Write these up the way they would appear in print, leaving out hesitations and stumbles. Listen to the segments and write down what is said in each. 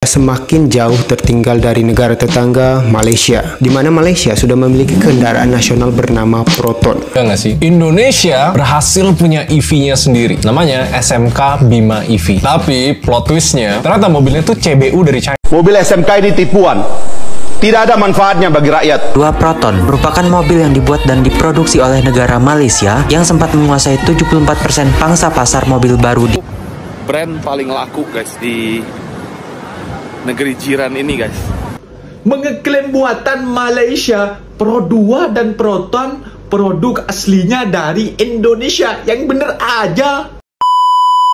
Semakin jauh tertinggal dari negara tetangga Malaysia, di mana Malaysia sudah memiliki kendaraan nasional bernama Proton. Ya nggak sih? Indonesia berhasil punya EV-nya sendiri, namanya SMK Bima EV. Tapi plot twist-nya, ternyata mobilnya tuh CBU dari China. Mobil SMK ini tipuan. Tidak ada manfaatnya bagi rakyat. Dua Proton merupakan mobil yang dibuat dan diproduksi oleh negara Malaysia yang sempat menguasai 74% pangsa pasar mobil baru di brand paling laku guys di negeri jiran ini guys. Mengeklaim buatan Malaysia, Pro 2 dan Proton produk aslinya dari Indonesia. Yang bener aja.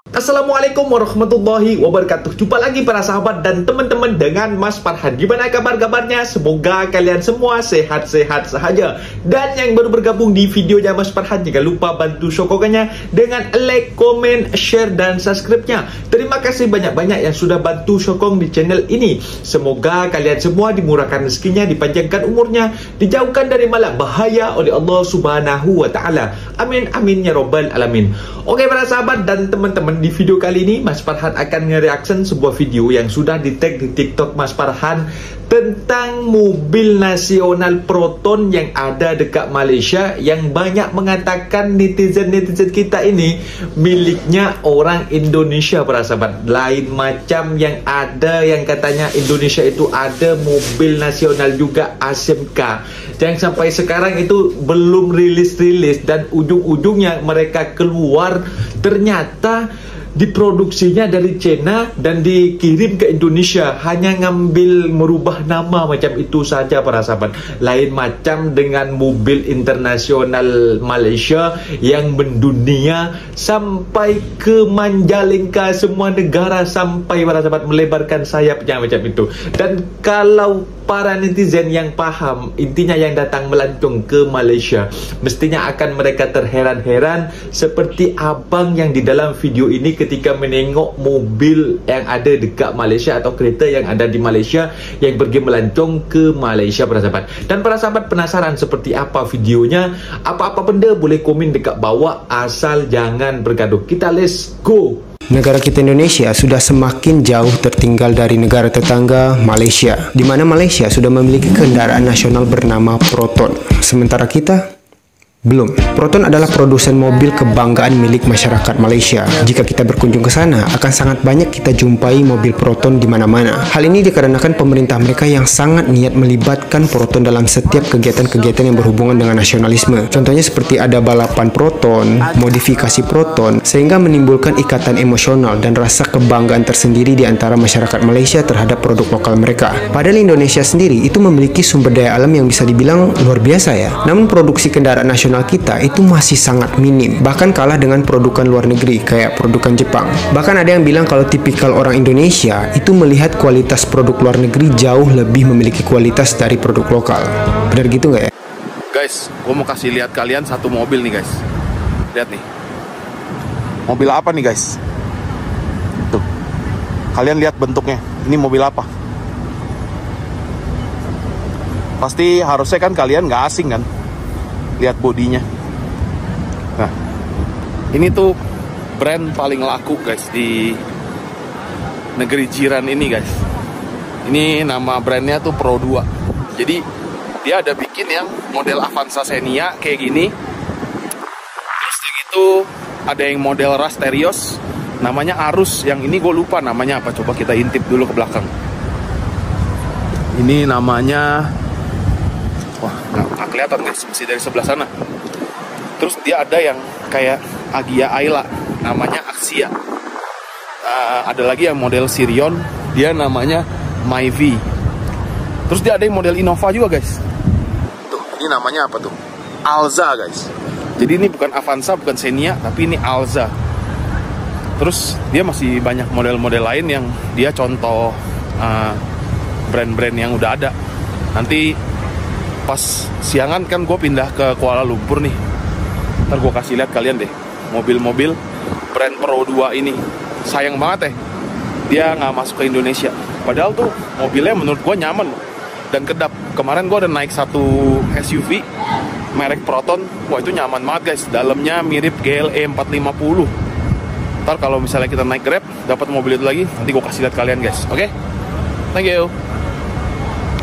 Assalamualaikum warahmatullahi wabarakatuh. Jumpa lagi para sahabat dan teman-teman dengan Mas Farhan. Gimana kabarnya? Semoga kalian semua sehat-sehat sahaja. Dan yang baru bergabung di videonya Mas Farhan, jangan lupa bantu sokongannya dengan like, comment, share, dan subscribe-nya. Terima kasih banyak-banyak yang sudah bantu sokong di channel ini. Semoga kalian semua dimurahkan rezekinya, dipanjangkan umurnya, dijauhkan dari malapetaka oleh Allah Subhanahu wa taala. Amin amin ya robbal alamin. Oke para sahabat dan teman-teman, di video kali ini Mas Farhan akan nge-reaction sebuah video yang sudah di-tag di TikTok Mas Farhan tentang mobil nasional Proton yang ada dekat Malaysia, yang banyak mengatakan netizen-netizen kita ini miliknya orang Indonesia para sahabat. Lain macam yang ada yang katanya Indonesia itu ada mobil nasional juga SMK yang sampai sekarang itu belum rilis-rilis, dan ujung-ujungnya mereka keluar ternyata diproduksinya dari China dan dikirim ke Indonesia. Hanya ngambil merubah nama macam itu saja para sahabat. Lain macam dengan mobil internasional Malaysia yang mendunia sampai ke Manjalingka, semua negara, sampai para sahabat melebarkan sayapnya macam itu. Dan kalau para netizen yang paham, intinya yang datang melancong ke Malaysia, mestinya akan mereka terheran-heran seperti abang yang di dalam video ini ketika menengok mobil yang ada dekat Malaysia atau kereta yang ada di Malaysia yang pergi melancong ke Malaysia para sahabat. Dan para sahabat penasaran seperti apa videonya? Apa-apa benda boleh komen dekat bawah, asal jangan bergaduh. Kita let's go. Negara kita Indonesia sudah semakin jauh tertinggal dari negara tetangga Malaysia, di mana Malaysia sudah memiliki kendaraan nasional bernama Proton, sementara kita belum. Proton adalah produsen mobil kebanggaan milik masyarakat Malaysia. Jika kita berkunjung ke sana, akan sangat banyak kita jumpai mobil Proton di mana-mana. Hal ini dikarenakan pemerintah mereka yang sangat niat melibatkan Proton dalam setiap kegiatan-kegiatan yang berhubungan dengan nasionalisme. Contohnya seperti ada balapan Proton, modifikasi Proton, sehingga menimbulkan ikatan emosional dan rasa kebanggaan tersendiri di antara masyarakat Malaysia terhadap produk lokal mereka. Padahal Indonesia sendiri itu memiliki sumber daya alam yang bisa dibilang luar biasa ya. Namun produksi kendaraan nasional kita itu masih sangat minim, bahkan kalah dengan produkan luar negeri kayak produkan Jepang. Bahkan ada yang bilang kalau tipikal orang Indonesia itu melihat kualitas produk luar negeri jauh lebih memiliki kualitas dari produk lokal. Benar gitu nggak ya? Guys, gue mau kasih lihat kalian satu mobil nih guys. Lihat nih. Mobil apa nih guys? Tuh. Kalian lihat bentuknya. Ini mobil apa? Pasti harusnya kan kalian nggak asing kan? Lihat bodinya. Nah, ini tuh brand paling laku guys di negeri jiran ini guys. Ini nama brandnya tuh Pro 2. Jadi dia ada bikin yang model Avanza Xenia kayak gini. Terus gitu ada yang model Rasterios, namanya Arus. Yang ini gue lupa namanya apa. Coba kita intip dulu ke belakang. Ini namanya, wah nggak kelihatan guys, masih dari sebelah sana. Terus dia ada yang kayak Agia Ayla, namanya Axia. Ada lagi yang model Sirion, dia namanya Myvi. Terus dia ada yang model Innova juga guys. Tuh, ini namanya apa tuh? Alza guys. Jadi ini bukan Avanza, bukan Xenia, tapi ini Alza. Terus dia masih banyak model-model lain yang dia contoh brand-brand yang udah ada. Nanti pas siangan kan gue pindah ke Kuala Lumpur nih, ntar gue kasih lihat kalian deh mobil-mobil brand Pro 2 ini. Sayang banget dia nggak masuk ke Indonesia, padahal tuh mobilnya menurut gue nyaman dan kedap. Kemarin gue udah naik satu SUV merek Proton, wah itu nyaman banget guys. Dalamnya mirip GLE 450. Ntar kalau misalnya kita naik Grab dapat mobil itu lagi, nanti gue kasih lihat kalian guys. Oke? Thank you.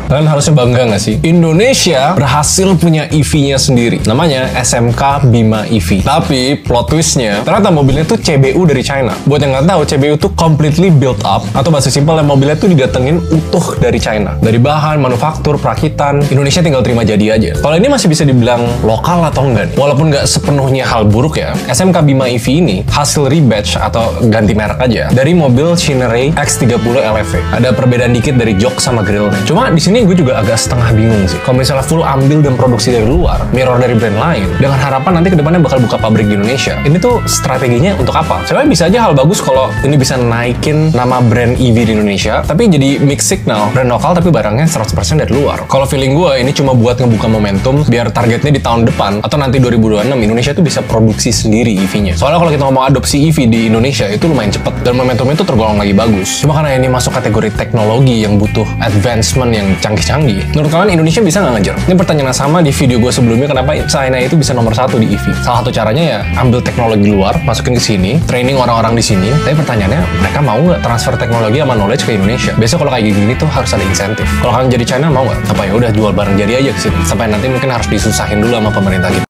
Kalian harusnya bangga nggak sih? Indonesia berhasil punya EV-nya sendiri. Namanya SMK Bima EV. Tapi plot twist-nya, ternyata mobilnya tuh CBU dari China. Buat yang nggak tahu, CBU tuh completely built up, atau bahasa simpelnya mobilnya tuh didatengin utuh dari China. Dari bahan, manufaktur, perakitan, Indonesia tinggal terima jadi aja. Kalau ini masih bisa dibilang lokal atau enggak? Walaupun nggak sepenuhnya hal buruk ya, SMK Bima EV ini hasil rebatch atau ganti merek aja dari mobil Chenery X30 LFV. Ada perbedaan dikit dari jok sama grillnya. Cuma di sini gue juga agak setengah bingung sih. Kalau misalnya full ambil dan produksi dari luar, mirror dari brand lain, dengan harapan nanti kedepannya bakal buka pabrik di Indonesia. Ini tuh strateginya untuk apa? Sebenarnya bisa aja hal bagus kalau ini bisa naikin nama brand EV di Indonesia, tapi jadi mix signal, brand lokal tapi barangnya 100% dari luar. Kalau feeling gue ini cuma buat ngebuka momentum biar targetnya di tahun depan atau nanti 2026 Indonesia tuh bisa produksi sendiri EV-nya. Soalnya kalau kita ngomong adopsi EV di Indonesia itu lumayan cepet dan momentumnya itu tergolong lagi bagus. Cuma karena ini masuk kategori teknologi yang butuh advancement yang canggih-canggih. Menurut kalian Indonesia bisa nggak ngejar? Ini pertanyaan yang sama di video gue sebelumnya, kenapa China itu bisa nomor 1 di EV. Salah satu caranya ya ambil teknologi luar, masukin ke sini, training orang-orang di sini. Tapi pertanyaannya, mereka mau nggak transfer teknologi sama knowledge ke Indonesia? Biasanya kalau kayak gini tuh harus ada insentif. Kalau kalian jadi China mau nggak? Apa ya udah jual barang jadi aja ke sini. Sampai nanti mungkin harus disusahin dulu sama pemerintah gitu.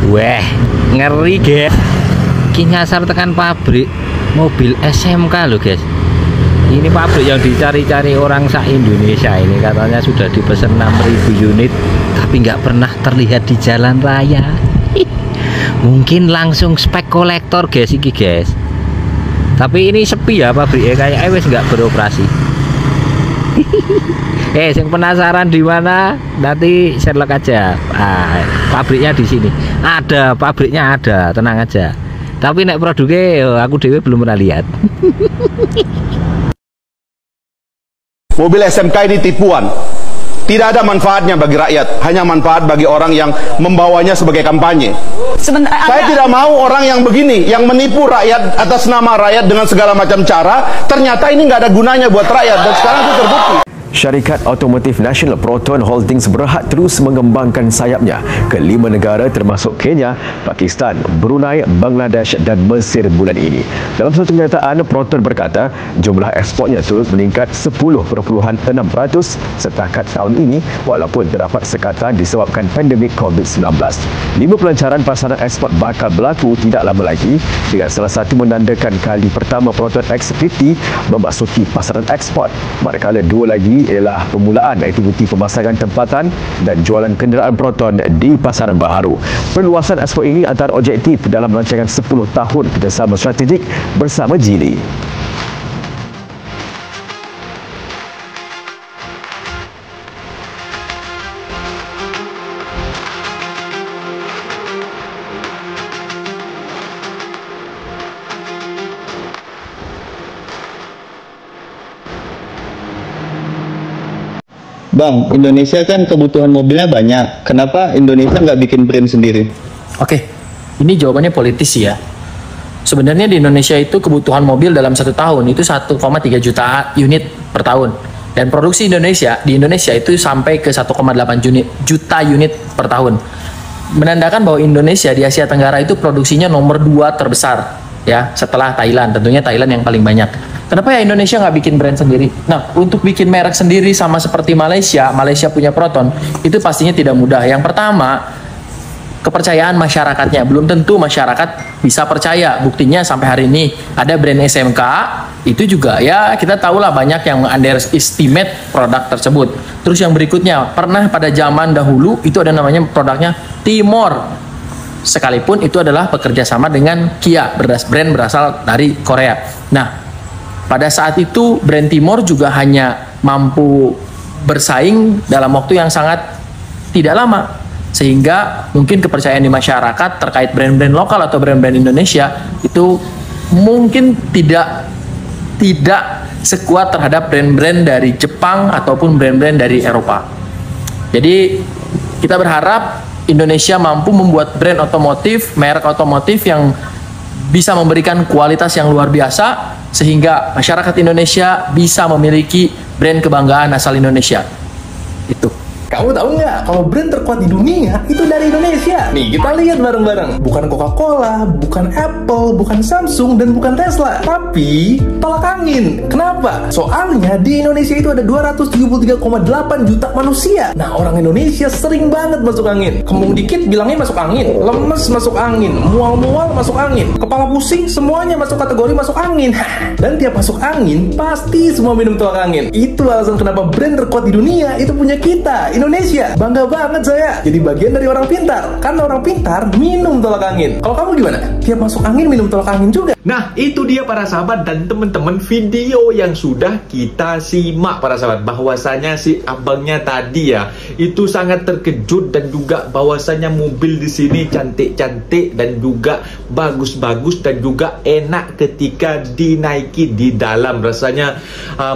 Weh, ngeri guys. Ki nyasar tekan pabrik mobil SMK loh guys. Ini pabrik yang dicari-cari orang se-Indonesia ini, katanya sudah dipesan 6.000 unit tapi nggak pernah terlihat di jalan raya. Mungkin langsung spek kolektor guys iki guys. Tapi ini sepi ya pabriknya, kayak wes nggak beroperasi. Yang penasaran di mana? Nanti Sherlock aja. Pabriknya di sini. Ada, pabriknya ada, tenang aja. Tapi nek produknya aku dewe belum pernah lihat. Mobil SMK ini tipuan. Tidak ada manfaatnya bagi rakyat, hanya manfaat bagi orang yang membawanya sebagai kampanye. Saya tidak mau orang yang begini, yang menipu rakyat atas nama rakyat dengan segala macam cara. Ternyata ini nggak ada gunanya buat rakyat, dan sekarang itu terbukti. Syarikat Otomotif Nasional Proton Holdings berhad terus mengembangkan sayapnya ke 5 negara termasuk Kenya, Pakistan, Brunei, Bangladesh dan Mesir bulan ini. Dalam satu kenyataan, Proton berkata jumlah ekspornya terus meningkat 10.6% setakat tahun ini walaupun terdapat sekatan disebabkan pandemik COVID-19. 5 pelancaran pasaran ekspor bakal berlaku tidak lama lagi, dengan salah satu menandakan kali pertama Proton X50 memasuki pasaran ekspor. Manakala 2 lagi ialah permulaan aktiviti pemasangan tempatan dan jualan kenderaan Proton di pasaran baharu. Perluasan ekspor ini antara objektif dalam rancangan 10 tahun kerjasama strategik bersama Geely. Bang, Indonesia kan kebutuhan mobilnya banyak. Kenapa Indonesia nggak bikin brand sendiri? Oke, ini jawabannya politis ya. Sebenarnya di Indonesia itu kebutuhan mobil dalam 1 tahun itu 1,3 juta unit per tahun. Dan produksi Indonesia di Indonesia itu sampai ke 1,8 juta unit per tahun. Menandakan bahwa Indonesia di Asia Tenggara itu produksinya nomor 2 terbesar ya, setelah Thailand. Tentunya Thailand yang paling banyak. Kenapa ya Indonesia nggak bikin brand sendiri? Nah, untuk bikin merek sendiri sama seperti Malaysia punya Proton, itu pastinya tidak mudah. Yang pertama, kepercayaan masyarakatnya. Belum tentu masyarakat bisa percaya. Buktinya sampai hari ini ada brand SMK, itu juga ya kita tahulah banyak yang underestimate produk tersebut. Terus yang berikutnya, pernah pada zaman dahulu itu ada namanya produknya Timor. Sekalipun itu adalah bekerja sama dengan Kia, brand berasal dari Korea. Nah, pada saat itu brand Timor juga hanya mampu bersaing dalam waktu yang sangat tidak lama, sehingga mungkin kepercayaan di masyarakat terkait brand-brand lokal atau brand-brand Indonesia itu mungkin tidak sekuat terhadap brand-brand dari Jepang ataupun brand-brand dari Eropa. Jadi kita berharap Indonesia mampu membuat brand otomotif, merek otomotif yang bisa memberikan kualitas yang luar biasa, sehingga masyarakat Indonesia bisa memiliki brand kebanggaan asal Indonesia. Itu. Kamu tahu nggak kalau brand terkuat di dunia itu dari Indonesia? Nih, kita lihat bareng-bareng. Bukan Coca-Cola, bukan Apple, bukan Samsung, dan bukan Tesla. Tapi tolak angin. Kenapa? Soalnya di Indonesia itu ada 273,8 juta manusia. Nah, orang Indonesia sering banget masuk angin. Kembung dikit bilangnya masuk angin. Lemes masuk angin. Mual-mual masuk angin. Kepala pusing semuanya masuk kategori masuk angin. Dan tiap masuk angin, pasti semua minum tolak angin. Itu alasan kenapa brand terkuat di dunia itu punya kita, Indonesia. Bangga banget saya jadi bagian dari orang pintar. Karena orang pintar minum tolak angin. Kalau kamu gimana? Tiap masuk angin minum tolak angin juga? Nah, itu dia para sahabat dan teman-teman video yang sudah kita simak para sahabat. Bahwasanya si abangnya tadi ya, itu sangat terkejut dan juga bahwasanya mobil di sini cantik-cantik dan juga bagus-bagus dan juga enak ketika dinaiki di dalam. Rasanya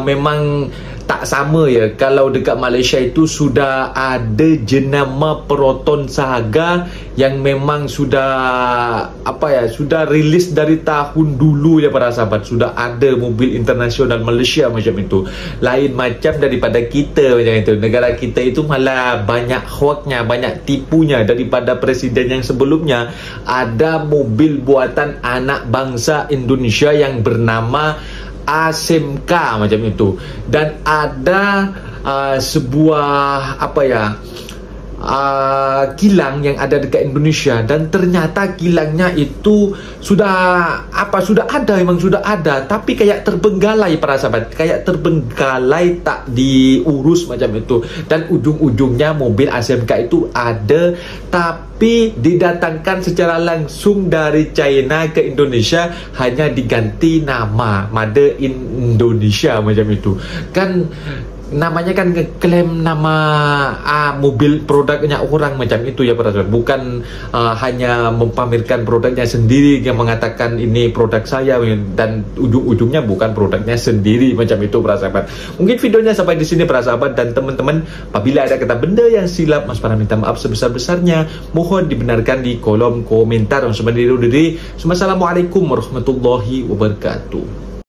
memang tak sama ya. Kalau dekat Malaysia itu sudah ada jenama Proton Saga yang memang sudah sudah rilis dari tahun dulu ya para sahabat. Sudah ada mobil internasional Malaysia macam itu. Lain macam daripada kita macam itu. Negara kita itu malah banyak hoaxnya, banyak tipunya daripada presiden yang sebelumnya. Ada mobil buatan anak bangsa Indonesia yang bernama ASMK macam itu, dan ada sebuah kilang yang ada dekat Indonesia, dan ternyata kilangnya itu sudah ada, tapi kayak terbengkalai para sahabat, kayak terbengkalai tak diurus macam itu, dan ujung-ujungnya mobil ASMK itu ada tapi didatangkan secara langsung dari China ke Indonesia, hanya diganti nama Made in Indonesia macam itu kan. Namanya kan ngeklaim nama mobil produknya orang macam itu ya para sahabat. Bukan hanya mempamerkan produknya sendiri, yang mengatakan ini produk saya, dan ujung-ujungnya bukan produknya sendiri macam itu para sahabat. Mungkin videonya sampai di sini para sahabat, dan teman-teman apabila ada kata benda yang silap, Mas Farhan minta maaf sebesar-besarnya. Mohon dibenarkan di kolom komentar. Assalamualaikum warahmatullahi wabarakatuh.